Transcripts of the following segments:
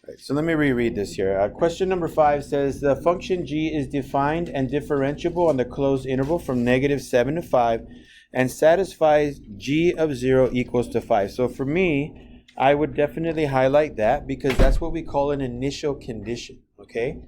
Right, so let me reread this here. Question number 5 says the function g is defined and differentiable on the closed interval from -7 to 5 and satisfies g of 0 equals to 5. So for me, I would definitely highlight that because that's what we call an initial condition, okay?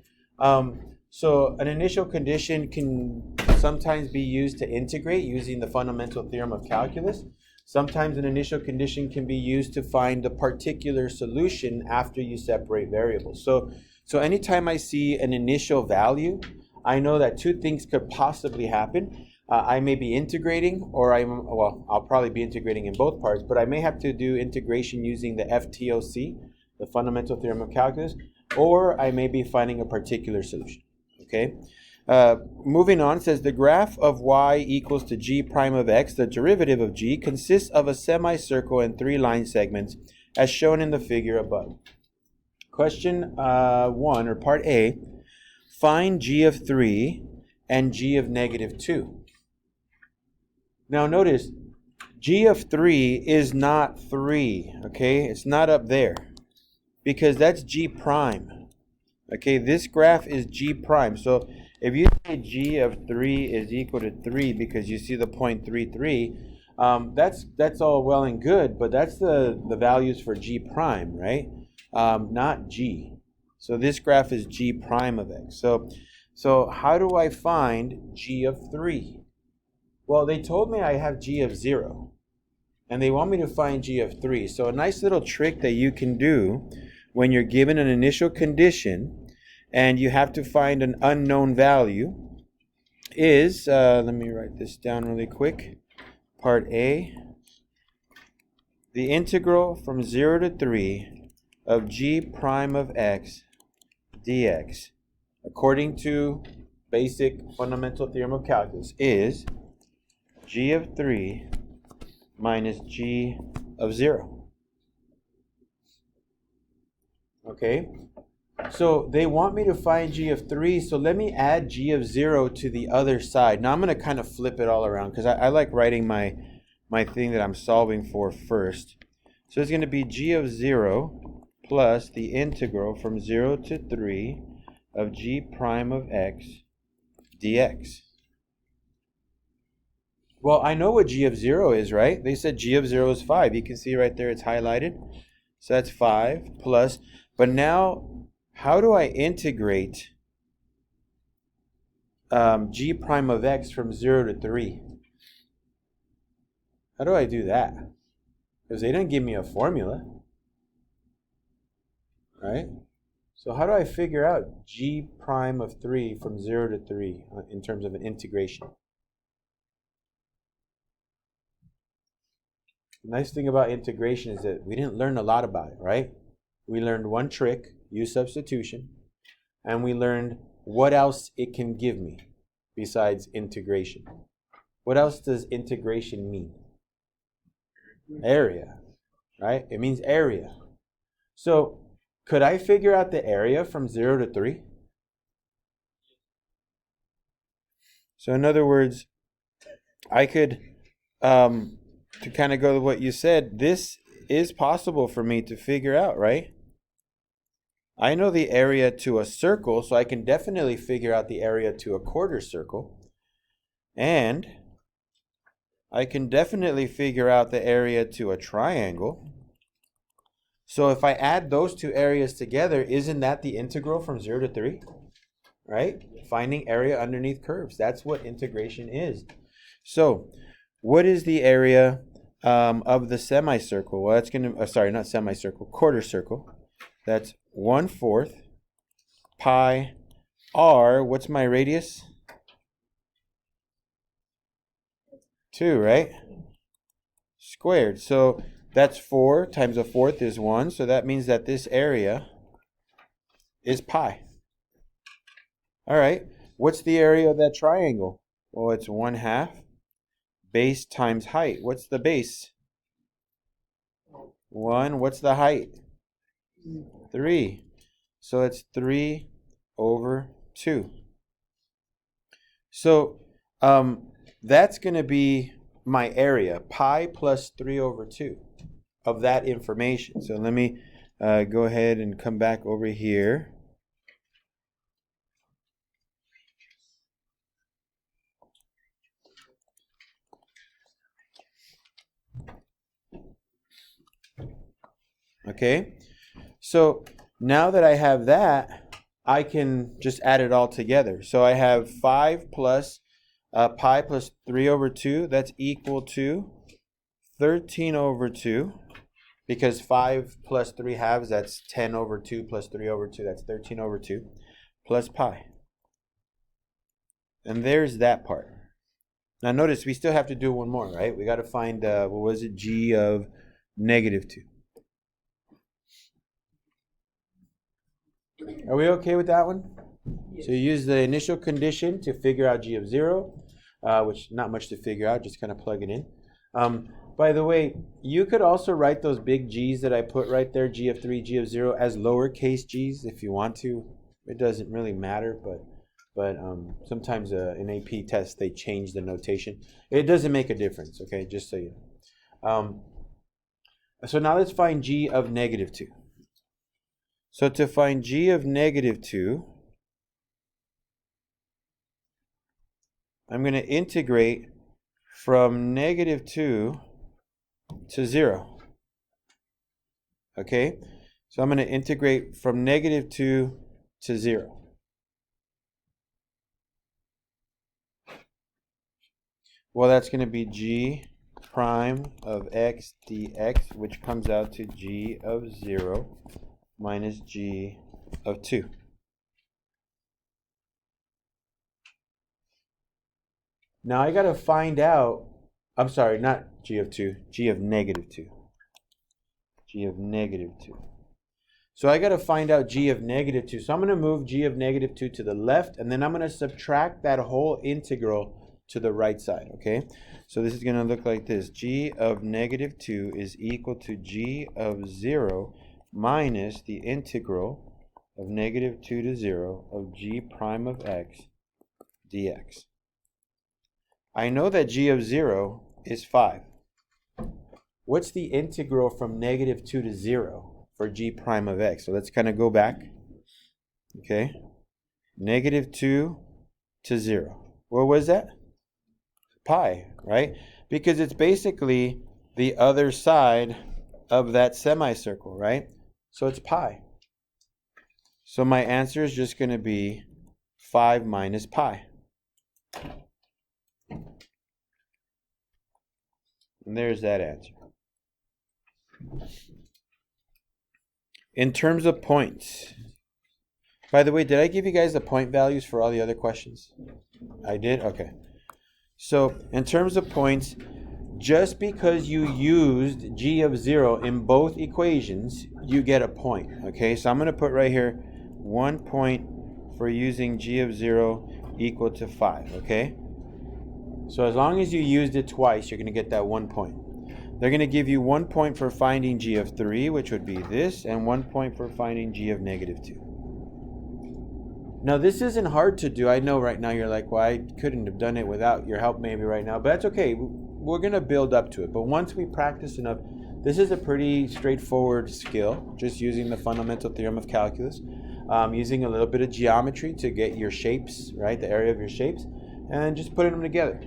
So an initial condition can sometimes be used to integrate using the fundamental theorem of calculus. Sometimes an initial condition can be used to find the particular solution after you separate variables. So anytime I see an initial value, I know that two things could possibly happen. I may be integrating, or I'll probably be integrating in both parts, but I may have to do integration using the FTOC, the fundamental theorem of calculus, or I may be finding a particular solution, okay? Moving on, says the graph of y equals to g prime of x, the derivative of g, consists of a semicircle and 3 line segments as shown in the figure above. Question 1, or part A, find g of 3 and g of -2. Now notice, g of 3 is not 3, okay? It's not up there because that's g prime. Okay, this graph is g prime. So if you say g of 3 is equal to 3 because you see the point 3, that's all well and good, but that's the values for g prime, right? Not g. So this graph is g prime of x. So how do I find g of 3? Well, they told me I have g of 0, and they want me to find g of 3. So a nice little trick that you can do when you're given an initial condition and you have to find an unknown value is, let me write this down really quick. Part A, the integral from 0 to 3 of g prime of x dx, according to basic fundamental theorem of calculus, is g of 3 minus g of 0. Okay? So they want me to find g of 3, so let me add g of 0 to the other side. Now I'm going to kind of flip it all around because I like writing my thing that I'm solving for first. So it's going to be g of 0 plus the integral from 0 to 3 of g prime of x dx. Well, I know what g of 0 is, right? They said g of 0 is 5. You can see right there it's highlighted. So that's 5 plus, but now how do I integrate g prime of x from 0 to 3? How do I do that? Because they didn't give me a formula, right? So how do I figure out g prime of 3 from 0 to 3 in terms of an integration? The nice thing about integration is that we didn't learn a lot about it, right? We learned one trick, use substitution, and we learned what else it can give me besides integration. What else does integration mean? Area, right? It means area. So could I figure out the area from 0 to 3? So in other words, I could, to kind of go to what you said, this is possible for me to figure out, right? I know the area to a circle, so I can definitely figure out the area to a quarter circle. And I can definitely figure out the area to a triangle. So if I add those two areas together, isn't that the integral from 0 to 3? Right? Finding area underneath curves. That's what integration is. So what is the area of the semicircle? Well, that's going to, sorry, not semicircle, quarter circle. That's 1/4 pi r, what's my radius? 2, right? Squared. So that's 4 times 1/4 is 1. So that means that this area is pi. All right. What's the area of that triangle? Well, it's 1/2 base times height. What's the base? 1. What's the height? 3. So it's 3/2. So that's going to be my area, pi plus 3/2 of that information. So let me go ahead and come back over here. Okay, so now that I have that, I can just add it all together. So I have 5 plus pi plus 3 over 2. That's equal to 13 over 2. Because 5 plus 3 halves, that's 10 over 2 plus 3 over 2. That's 13 over 2 plus pi. And there's that part. Now notice we still have to do one more, right? We got to find, what was it, g of negative 2. Are we okay with that one? Yes. So you use the initial condition to figure out g of 0, which not much to figure out, just kind of plug it in. By the way, you could also write those big g's that I put right there, g of 3, g of 0, as lowercase g's if you want to. It doesn't really matter, but sometimes in AP tests they change the notation. It doesn't make a difference, okay, just so you know. So now let's find g of negative 2. So to find g of negative 2, I'm going to integrate from negative 2 to 0. Okay? So I'm going to integrate from negative 2 to 0. Well, that's going to be g prime of x dx, which comes out to g of 0 minus g of 2. Now I got to find out, I'm sorry, not g of 2, g of negative 2. G of negative 2. So I got to find out g of negative 2. So I'm going to move g of negative 2 to the left, and then I'm going to subtract that whole integral to the right side, okay? So this is going to look like this. G of negative 2 is equal to g of 0 minus the integral of negative 2 to 0 of g prime of x dx. I know that g of 0 is 5. What's the integral from negative 2 to 0 for g prime of x? So let's kind of go back. Okay. Negative 2 to 0. What was that? Pi, right? Because it's basically the other side of that semicircle, right? So it's pi. So my answer is just going to be 5 minus pi. And there's that answer. In terms of points, by the way, did I give you guys the point values for all the other questions? I did? Okay. So in terms of points, just because you used g of 0 in both equations, you get a point. Okay, so I'm going to put right here 1 point for using g of 0 equal to 5. Okay, so as long as you used it twice, you're going to get that 1 point. They're going to give you 1 point for finding g of 3, which would be this, and 1 point for finding g of negative 2. Now, this isn't hard to do. I know right now you're like, well, I couldn't have done it without your help maybe right now, but that's okay. We're going to build up to it. But once we practice enough, this is a pretty straightforward skill, just using the fundamental theorem of calculus, using a little bit of geometry to get your shapes, right, the area of your shapes, and just putting them together.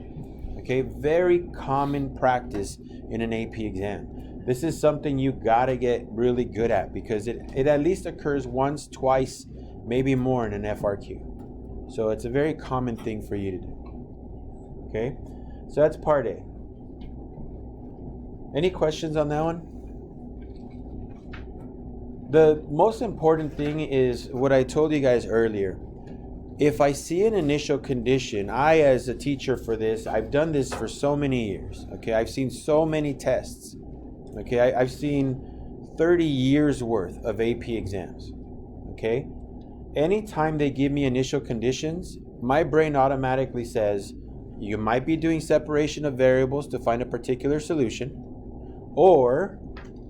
Okay, very common practice in an AP exam. This is something you got to get really good at because it at least occurs once, twice, maybe more in an FRQ. So it's a very common thing for you to do. Okay, so that's part A. Any questions on that one? The most important thing is what I told you guys earlier. If I see an initial condition, I as a teacher for this, I've done this for so many years. Okay, I've seen so many tests. Okay, I've seen 30 years worth of AP exams. Okay, anytime they give me initial conditions, my brain automatically says, you might be doing separation of variables to find a particular solution, or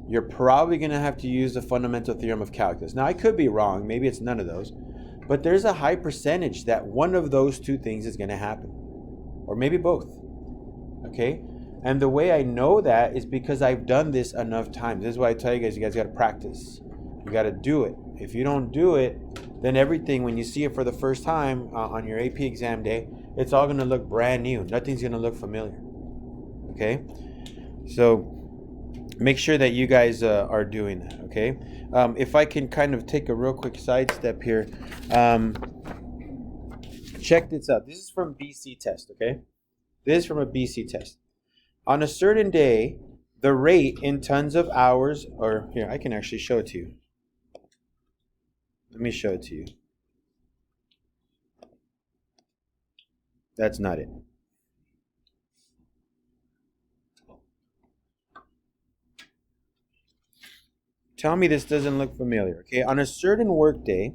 you're probably going to have to use the fundamental theorem of calculus. Now, I could be wrong. Maybe it's none of those. But there's a high percentage that one of those two things is going to happen. Or maybe both. Okay? And the way I know that is because I've done this enough times. This is why I tell you guys got to practice. You got to do it. If you don't do it, then everything, when you see it for the first time on your AP exam day, it's all going to look brand new. Nothing's going to look familiar. Okay? So make sure that you guys are doing that. Okay? If I can kind of take a real quick sidestep here. Check this out. This is from BC test. Okay? This is from a BC test. On a certain day, the rate in tons of hours, or here, I can actually show it to you. Let me show it to you. That's not it. Tell me this doesn't look familiar. Okay, on a certain workday,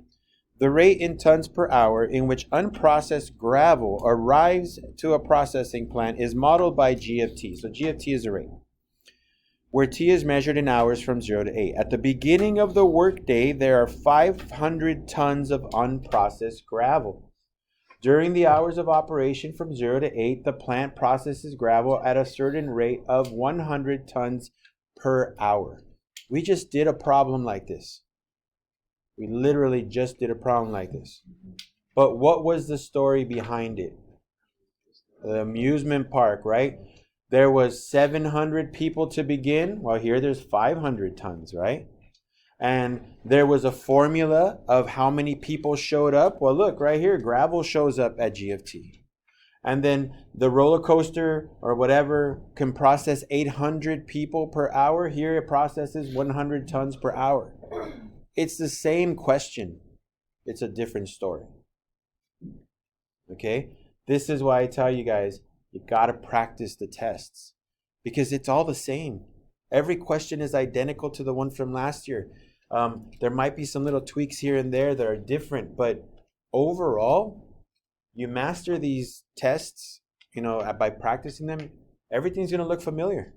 the rate in tons per hour in which unprocessed gravel arrives to a processing plant is modeled by G of T. So G of T is a rate, where T is measured in hours from 0 to 8. At the beginning of the workday, there are 500 tons of unprocessed gravel. During the hours of operation from 0 to 8, the plant processes gravel at a certain rate of 100 tons per hour. We just did a problem like this. We literally just did a problem like this. But what was the story behind it? The amusement park, right? There was 700 people to begin. Well, here there's 500 tons, right? And there was a formula of how many people showed up. Well, look, right here, gravel shows up at G of T. And then the roller coaster or whatever can process 800 people per hour. Here it processes 100 tons per hour. It's the same question. It's a different story. Okay? This is why I tell you guys, you got to practice the tests because it's all the same. Every question is identical to the one from last year. There might be some little tweaks here and there that are different, but overall, you master these tests, by practicing them, everything's going to look familiar.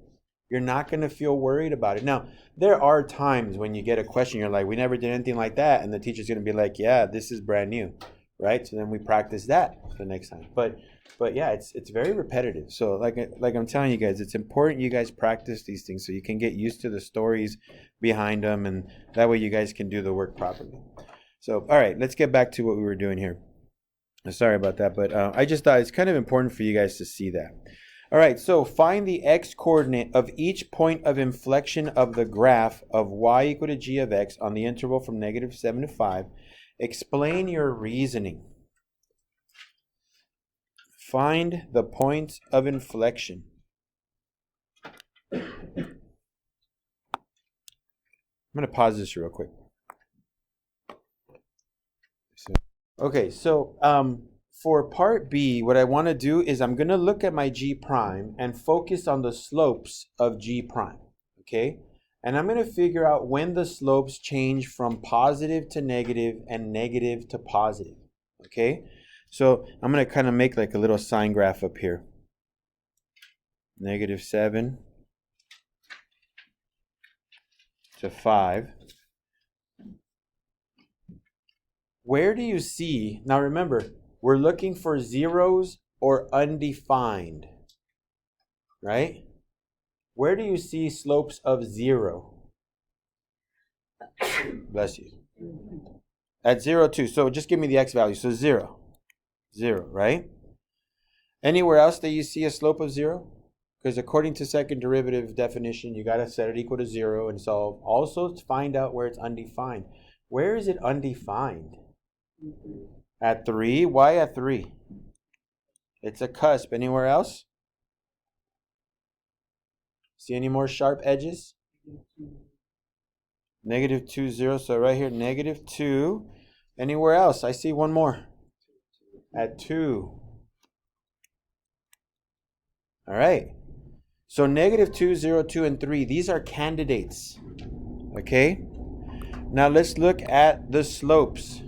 You're not going to feel worried about it. Now, there are times when you get a question, you're like, we never did anything like that, and the teacher's going to be like, yeah, this is brand new, right? So then we practice that the next time. But yeah, it's very repetitive. So like I'm telling you guys, it's important you guys practice these things so you can get used to the stories behind them, and that way you guys can do the work properly. So, all right, let's get back to what we were doing here. Sorry about that, but I just thought it's kind of important for you guys to see that. All right, so find the x-coordinate of each point of inflection of the graph of y equal to g of x on the interval from -7 to 5. Explain your reasoning. Find the point of inflection. I'm going to pause this real quick. Okay, so for part B, what I want to do is I'm going to look at my G prime and focus on the slopes of G prime, okay? And I'm going to figure out when the slopes change from positive to negative and negative to positive, okay? So I'm going to kind of make like a little sine graph up here. -7 to 5. Where do you see, now remember, we're looking for zeros or undefined, right? Where do you see slopes of 0? Bless you. At 0, 2. So just give me the x value. So 0. 0, right? Anywhere else that you see a slope of 0? Because according to second derivative definition, you got to set it equal to 0 and solve. Also to find out where it's undefined. Where is it undefined? At 3. Why at 3? It's a cusp. Anywhere else? See any more sharp edges? -2, 0. So right here, -2. Anywhere else? I see one more. At 2. All right. So -2, 0, 2, and 3. These are candidates. Okay? Now let's look at the slopes.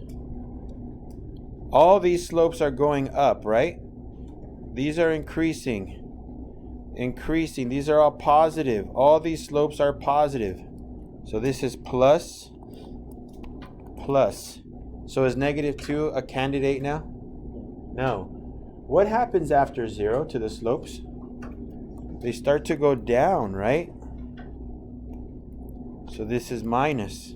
All these slopes are going up, right? These are increasing. Increasing. These are all positive. All these slopes are positive. So this is plus, plus. So is -2 a candidate now? No. What happens after 0 to the slopes? They start to go down, right? So this is minus.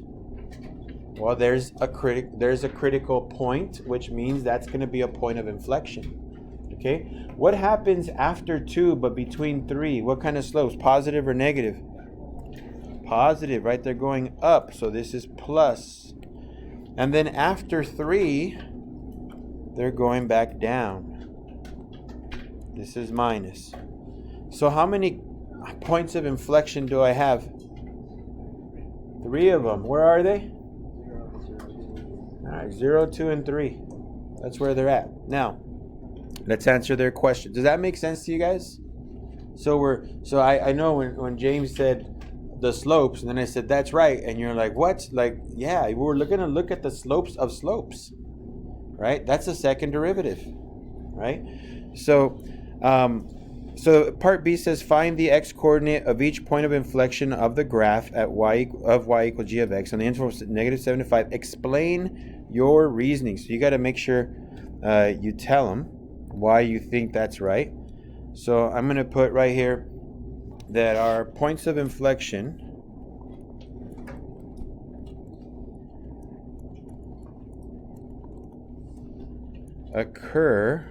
Well, there's a critical point, which means that's going to be a point of inflection. Okay? What happens after 2 but between 3? What kind of slopes? Positive or negative? Positive, right? They're going up, so this is plus. And then after 3, they're going back down. This is minus. So how many points of inflection do I have? 3 of them. Where are they? All right, 0, 2, and 3. That's where they're at. Now, let's answer their question. Does that make sense to you guys? So I know when James said the slopes, and then I said that's right, and you're like, what? Like, yeah, we're going to look at the slopes of slopes, right? That's the second derivative, right? So part B says find the x-coordinate of each point of inflection of the graph at y equals g of x on the interval from -7 to 5. Explain your reasoning. So you got to make sure you tell them why you think that's right. So I'm going to put right here that our points of inflection occur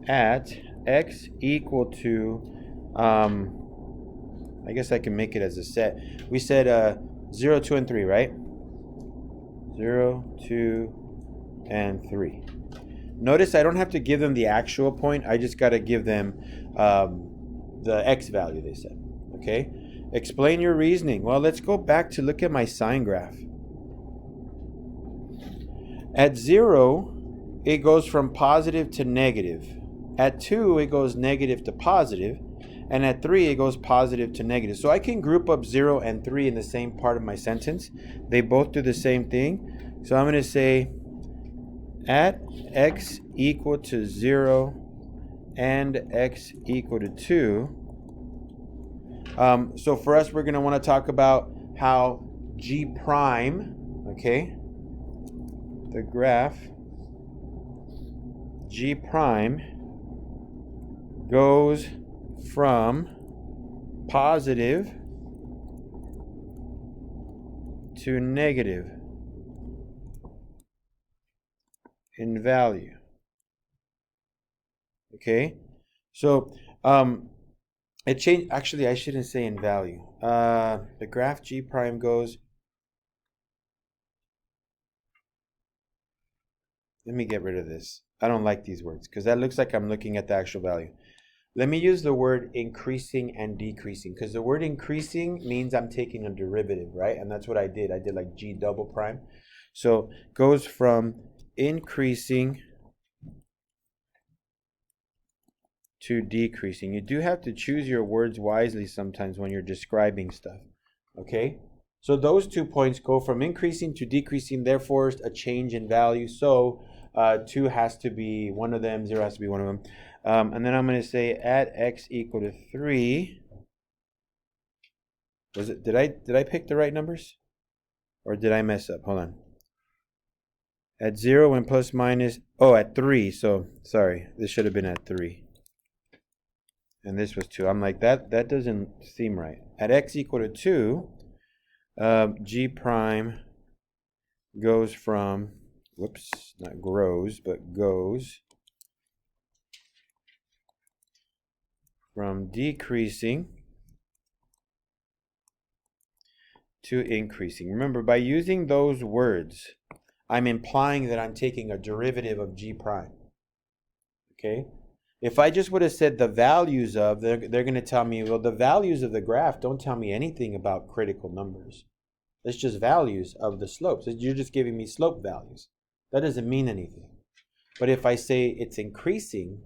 at x equal to, I guess I can make it as a set. We said 0, 2, and 3, right? 0, 2, and 3. Notice I don't have to give them the actual point. I just got to give them the x value they said. Okay? Explain your reasoning. Well, let's go back to look at my sine graph. At 0, it goes from positive to negative. At 2, it goes negative to positive. And at 3, it goes positive to negative. So I can group up 0 and 3 in the same part of my sentence. They both do the same thing. So I'm going to say at x equal to 0 and x equal to 2. So for us, we're going to want to talk about how G prime, okay, the graph G prime goes from positive to negative in value. Okay, so it changed. Actually, I shouldn't say in value. The graph G prime goes. Let me get rid of this. I don't like these words because that looks like I'm looking at the actual value. Let me use the word increasing and decreasing, because the word increasing means I'm taking a derivative, right? And that's what I did. I did like G double prime. So goes from increasing to decreasing. You do have to choose your words wisely sometimes when you're describing stuff, okay? So those 2 points go from increasing to decreasing, therefore a change in value. So 2 has to be one of them, 0 has to be one of them. And then I'm going to say at x equal to 3. Was it? Did I pick the right numbers? Or did I mess up? Hold on. At 0 and plus minus. Oh, at 3. So, sorry. This should have been at 3. And this was 2. I'm like, that doesn't seem right. At x equal to 2, G prime goes from, whoops, not grows, but goes from decreasing to increasing. Remember, by using those words, I'm implying that I'm taking a derivative of G prime. Okay? If I just would have said the values of, they're going to tell me, well, the values of the graph don't tell me anything about critical numbers. It's just values of the slopes. You're just giving me slope values. That doesn't mean anything. But if I say it's increasing,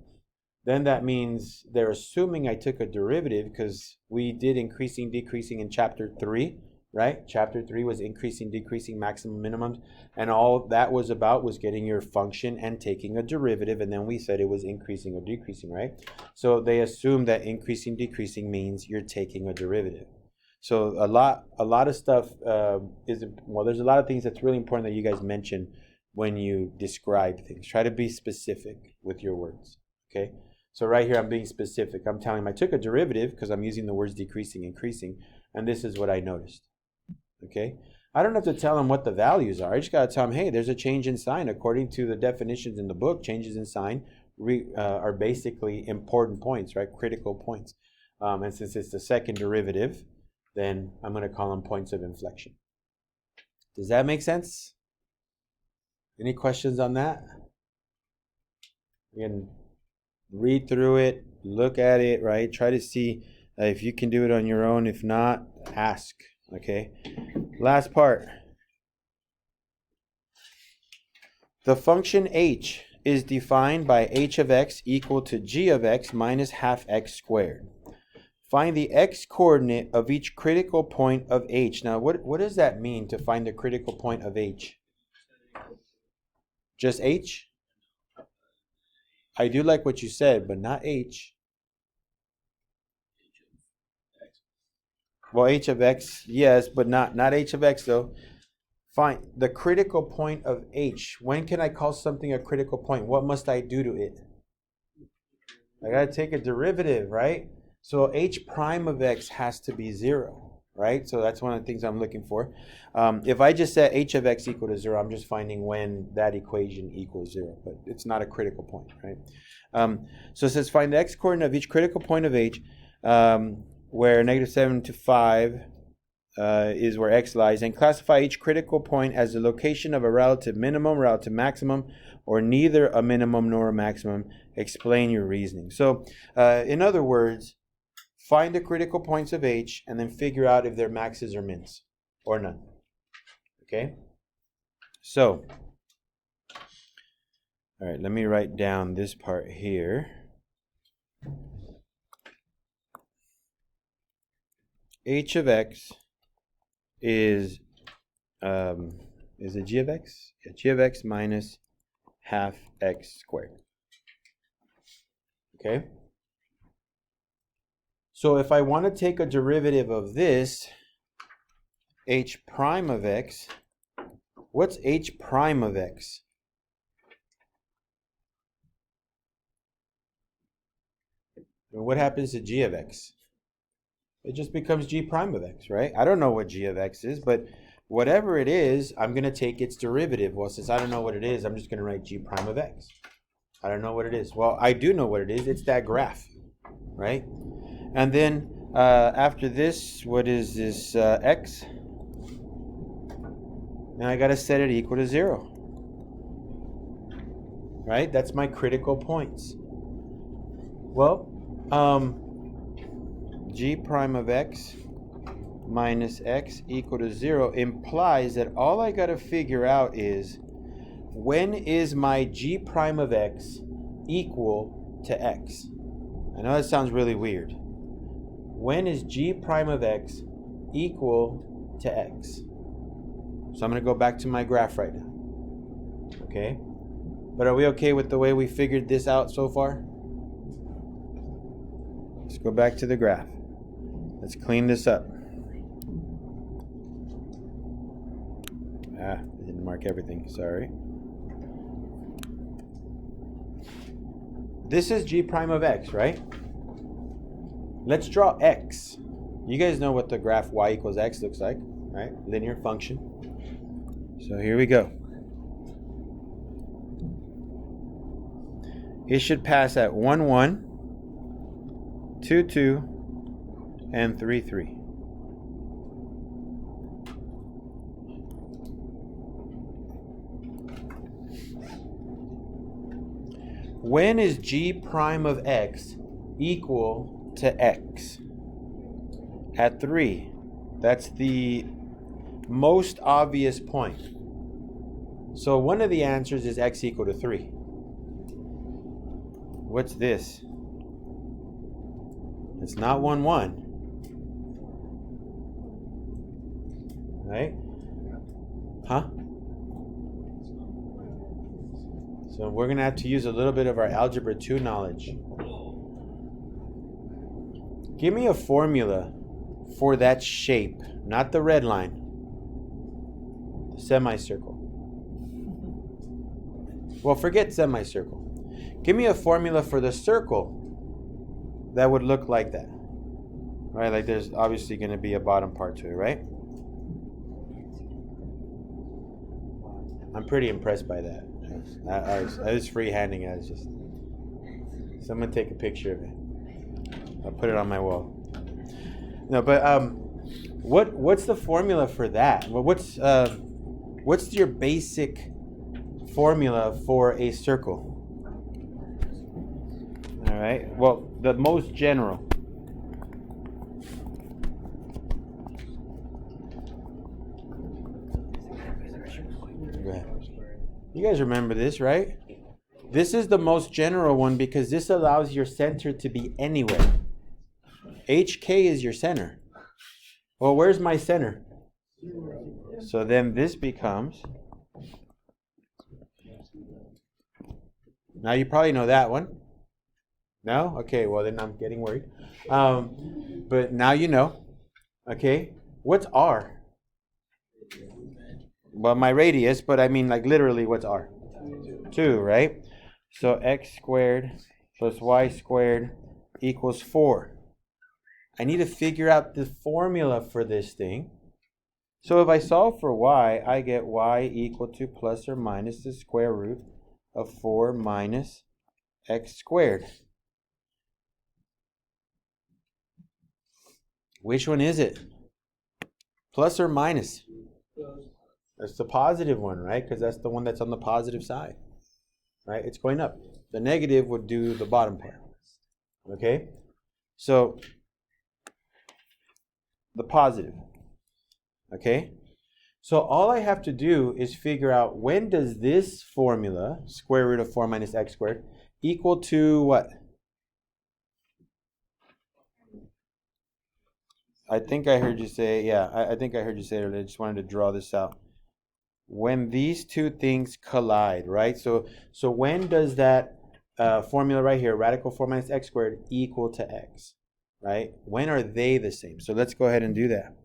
then that means they're assuming I took a derivative, because we did increasing, decreasing in chapter 3, right? Chapter 3 was increasing, decreasing, maximum, minimums, and all that was about was getting your function and taking a derivative, and then we said it was increasing or decreasing, right? So they assume that increasing, decreasing means you're taking a derivative. So a lot of stuff there's a lot of things that's really important that you guys mention when you describe things. Try to be specific with your words, okay? So right here, I'm being specific. I'm telling them I took a derivative because I'm using the words decreasing, increasing, and this is what I noticed, okay? I don't have to tell them what the values are. I just got to tell them, hey, there's a change in sign. According to the definitions in the book, changes in sign are basically important points, right? Critical points. And since it's the second derivative, then I'm going to call them points of inflection. Does that make sense? Any questions on that? You can read through it, look at it, right? Try to see if you can do it on your own. If not, ask, okay? Last part. The function h is defined by h of x equal to g of x minus half x squared. Find the x coordinate of each critical point of h. Now, what does that mean to find the critical point of h? Just h? I do like what you said, but not h. Well, h of x, yes, but not h of x, though. Fine. The critical point of h. When can I call something a critical point? What must I do to it? I got to take a derivative, right? So h prime of x has to be 0, right? So that's one of the things I'm looking for. If I just set h of x equal to 0, I'm just finding when that equation equals 0, but it's not a critical point, right? So it says find the x coordinate of each critical point of h, where negative 7 to 5 is where x lies, and classify each critical point as the location of a relative minimum, relative maximum, or neither a minimum nor a maximum. Explain your reasoning. So in other words, find the critical points of h and then figure out if they're maxes or mins or none. Okay? So, all right, let me write down this part here. H of x is it g of x? Yeah, g of x minus half x squared. Okay? So if I want to take a derivative of this, h prime of x, what's h prime of x? And what happens to g of x? It just becomes g prime of x, right? I don't know what g of x is, but whatever it is, I'm going to take its derivative. Well, since I don't know what it is, I'm just going to write g prime of x. I don't know what it is. Well, I do know what it is. It's that graph, right? And then after this, what is this x? And I got to set it equal to 0. Right? That's my critical points. Well, g prime of x minus x equal to 0 implies that all I got to figure out is when is my g prime of x equal to x? I know that sounds really weird. When is g prime of x equal to x? So I'm going to go back to my graph right now. Okay? But are we okay with the way we figured this out so far? Let's go back to the graph. Let's clean this up. I didn't mark everything, sorry. This is g prime of x, right? Let's draw x. You guys know what the graph y equals x looks like, right? Linear function. So here we go. It should pass at 1, 1, 2, 2, and 3, 3. When is g prime of x equal to x? At 3. That's the most obvious point. So one of the answers is x equal to 3. What's this? It's not 1, 1. Right? Huh? So we're going to have to use a little bit of our Algebra 2 knowledge. Give me a formula for that shape, not the red line, the semicircle. Well, forget semicircle. Give me a formula for the circle that would look like that. Right? Like there's obviously going to be a bottom part to it, right? I'm pretty impressed by that. I was freehanding. I was just, someone take a picture of it. I'll put it on my wall. No, but what's the formula for that? Well, what's your basic formula for a circle? All right. Well, the most general. Go ahead. You guys remember this, right? This is the most general one because this allows your center to be anywhere. HK is your center. Well, where's my center? So then this becomes, now you probably know that one. No? Okay, well then I'm getting worried. But now you know. Okay, what's R? Well, my radius, but I mean like literally what's R? 2, right? So x squared plus y squared equals 4. I need to figure out the formula for this thing. So if I solve for y, I get y equal to plus or minus the square root of 4 minus x squared. Which one is it? Plus or minus? That's the positive one, right? Because that's the one that's on the positive side, right? It's going up. The negative would do the bottom part. Okay? So, the positive. Okay? So all I have to do is figure out when does this formula, square root of 4 minus x squared, equal to what? I think I heard you say, yeah, I think I heard you say it earlier. I just wanted to draw this out. When these two things collide, right? So when does that formula right here, radical 4 minus x squared, equal to x, right? When are they the same? So let's go ahead and do that.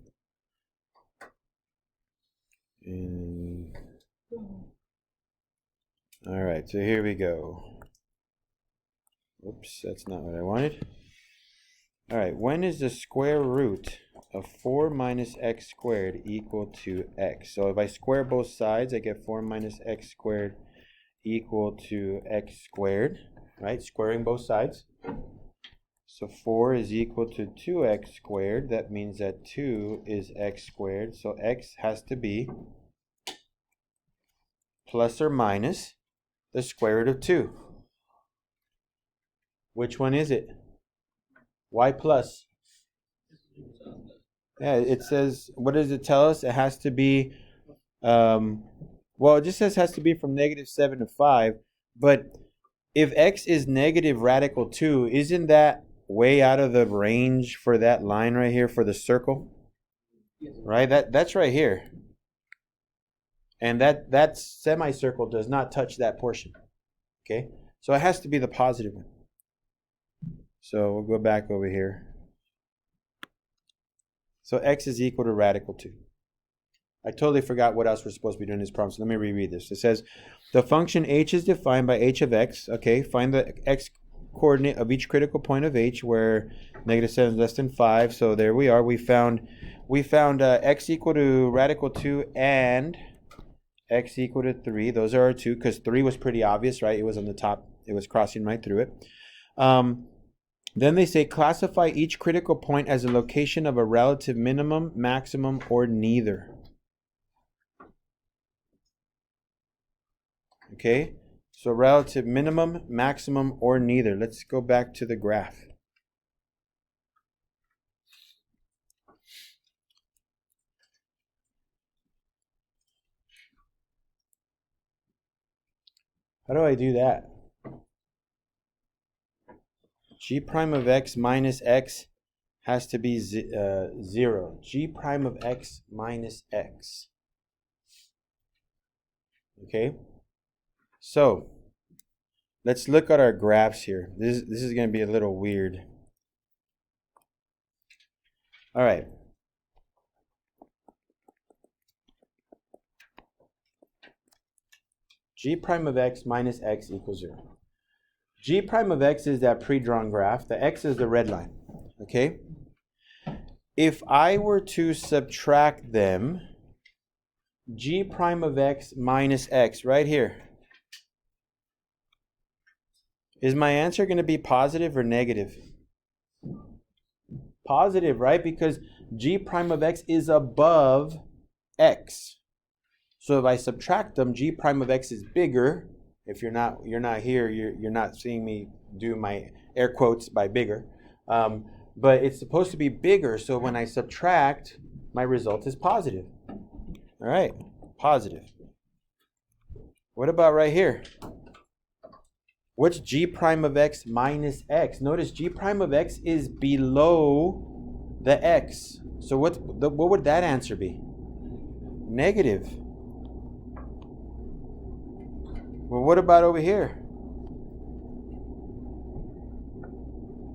All right, so here we go. Oops, that's not what I wanted. All right, when is the square root of 4 minus x squared equal to x? So if I square both sides, I get 4 minus x squared equal to x squared, right? Squaring both sides. So 4 is equal to 2x squared. That means that 2 is x squared. So x has to be plus or minus the square root of 2. Which one is it? Y plus. Yeah, it says, what does it tell us? It has to be, well, it just says has to be from -7 to 5. But if x is negative radical 2, isn't that way out of the range for that line right here for the circle? Right? That's right here. And that semicircle does not touch that portion. Okay? So it has to be the positive one. So we'll go back over here. So x is equal to radical 2. I totally forgot what else we're supposed to be doing in this problem, so let me reread this. It says, the function h is defined by h of x. Okay, find the x coordinate of each critical point of h where -7 is less than 5. So there we are. We found x equal to radical 2 and x equal to 3. Those are our two, because 3 was pretty obvious, right? It was on the top. It was crossing right through it. Then they say classify each critical point as a location of a relative minimum, maximum, or neither. Okay, so relative minimum, maximum, or neither. Let's go back to the graph. How do I do that? G prime of x minus x has to be 0. G prime of x minus x. Okay? So, let's look at our graphs here. This is going to be a little weird. All right. G prime of x minus x equals 0. G prime of x is that pre-drawn graph. The x is the red line. Okay? If I were to subtract them, g prime of x minus x right here. Is my answer going to be positive or negative? Positive, right? Because g prime of x is above x. So if I subtract them, g prime of x is bigger. If you're not here, you're not seeing me do my air quotes by bigger. But it's supposed to be bigger, so when I subtract, my result is positive. All right, positive. What about right here? What's g prime of x minus x? Notice g prime of x is below the x. So what would that answer be? Negative. Well, what about over here?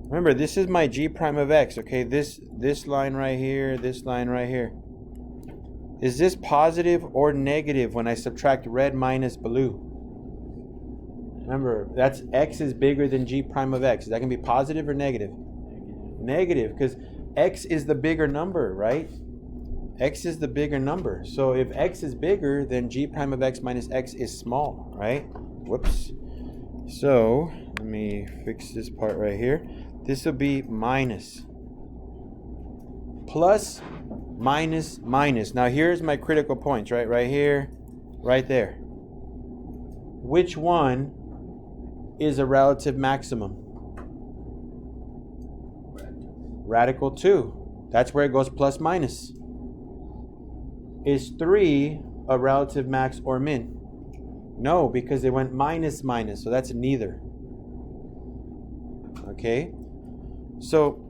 Remember, this is my g prime of x, okay? This line right here, this line right here. Is this positive or negative when I subtract red minus blue? Remember, that's x is bigger than g prime of x. Is that going to be positive or negative? Negative, because x is the bigger number, right? X is the bigger number. So if x is bigger, then g prime of x minus x is small, right? Whoops. So let me fix this part right here. This will be minus. Plus, minus, minus. Now here's my critical points, right? Right here, right there. Which one is a relative maximum? Radical 2. That's where it goes plus minus. Is 3 a relative max or min? No, because it went minus minus, so that's neither. Okay? So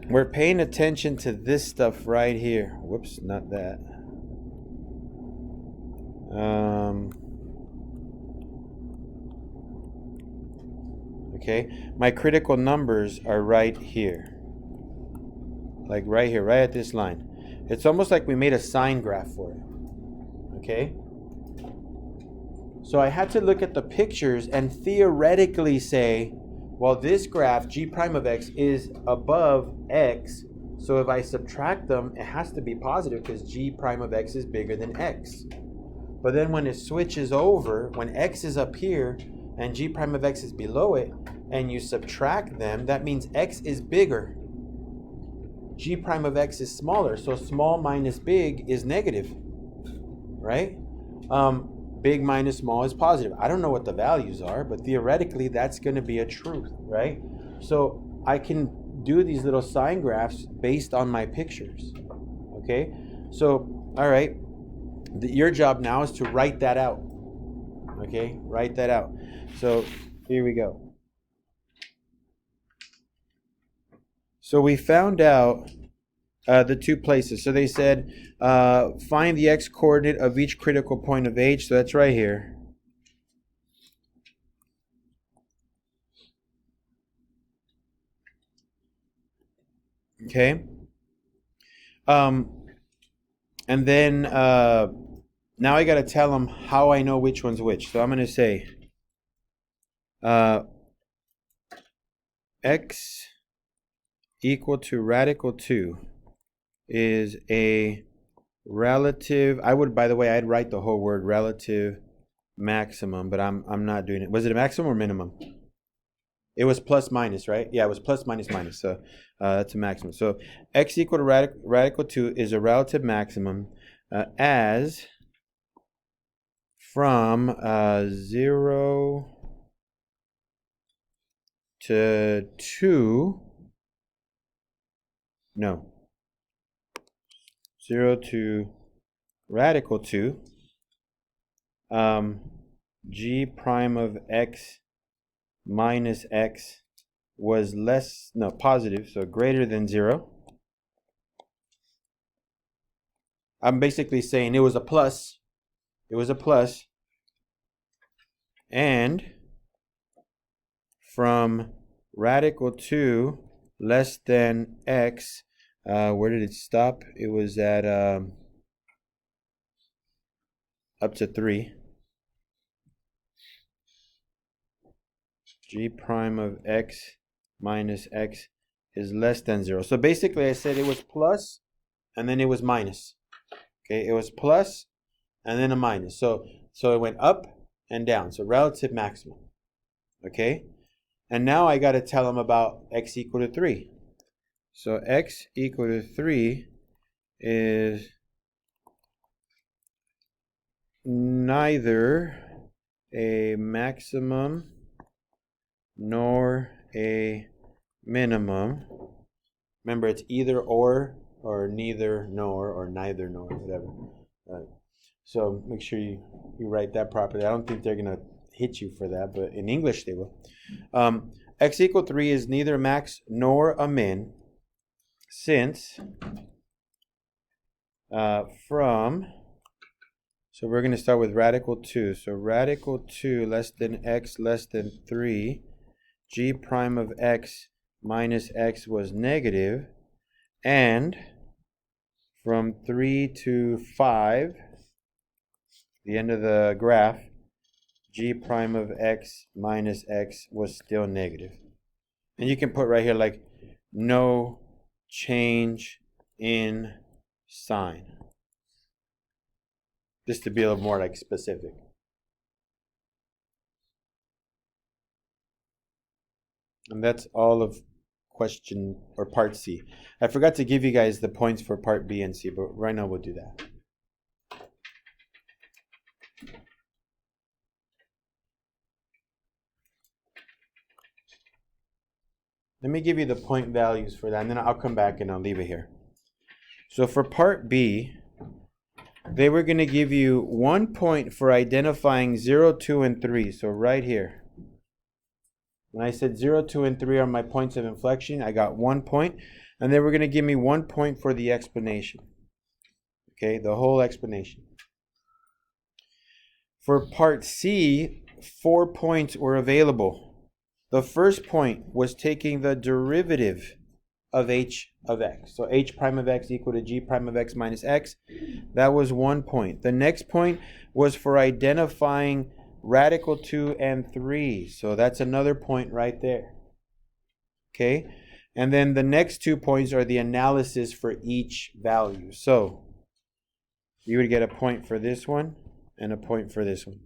we're paying attention to this stuff right here. Whoops, not that. Okay, my critical numbers are right here. Like right here, right at this line. It's almost like we made a sine graph for it. Okay? So I had to look at the pictures and theoretically say, well, this graph, g prime of x, is above x. So if I subtract them, it has to be positive because g prime of x is bigger than x. But then when it switches over, when x is up here and g prime of x is below it, and you subtract them, that means x is bigger. G prime of x is smaller, so small minus big is negative, right? Big minus small is positive. I don't know what the values are, but theoretically that's going to be a truth, right? So I can do these little sine graphs based on my pictures, okay? So, all right, your job now is to write that out, okay? Write that out. So here we go. So we found out the two places. So they said find the x coordinate of each critical point of h. So that's right here. Okay. And then now I got to tell them how I know which one's which. So I'm going to say x equal to radical 2 is a relative, by the way, I'd write the whole word relative maximum, but I'm not doing it. Was it a maximum or minimum? It was plus minus, right? Yeah, it was plus minus minus, so that's a maximum. So x equal to radical 2 is a relative maximum as from 0 to 2, no, 0 to radical 2, g prime of x minus x was positive, so greater than 0. I'm basically saying it was a plus. It was a plus. And from radical 2 less than x, where did it stop? It was at up to 3. G prime of x minus x is less than 0. So basically I said it was plus and then it was minus. Okay, it was plus and then a minus. So it went up and down. So relative maximum. Okay? And now I got to tell them about x equal to 3. So x equal to 3 is neither a maximum nor a minimum. Remember, it's either or neither nor, or neither nor, whatever. So make sure you write that properly. I don't think they're going to hit you for that, but in English they will. X equal 3 is neither a max nor a min, since from, so we're going to start with radical 2. So radical 2 less than x less than 3, g prime of x minus x was negative, and from 3 to 5, the end of the graph, g prime of x minus x was still negative. And you can put right here like no change in sign, just to be a little more like specific. And that's all of question or part C. I forgot to give you guys the points for part B and C, but right now we'll do that. Let me give you the point values for that, and then I'll come back and I'll leave it here. So for part B, they were going to give you 1 point for identifying 0, 2, and 3. So right here. When I said 0, 2, and 3 are my points of inflection, I got 1 point. And they were going to give me 1 point for the explanation. Okay, the whole explanation. For part C, 4 points were available. The first point was taking the derivative of h of x. So h prime of x equal to g prime of x minus x. That was 1 point. The next point was for identifying radical 2 and 3. So that's another point right there. Okay? And then the next 2 points are the analysis for each value. So you would get a point for this one and a point for this one.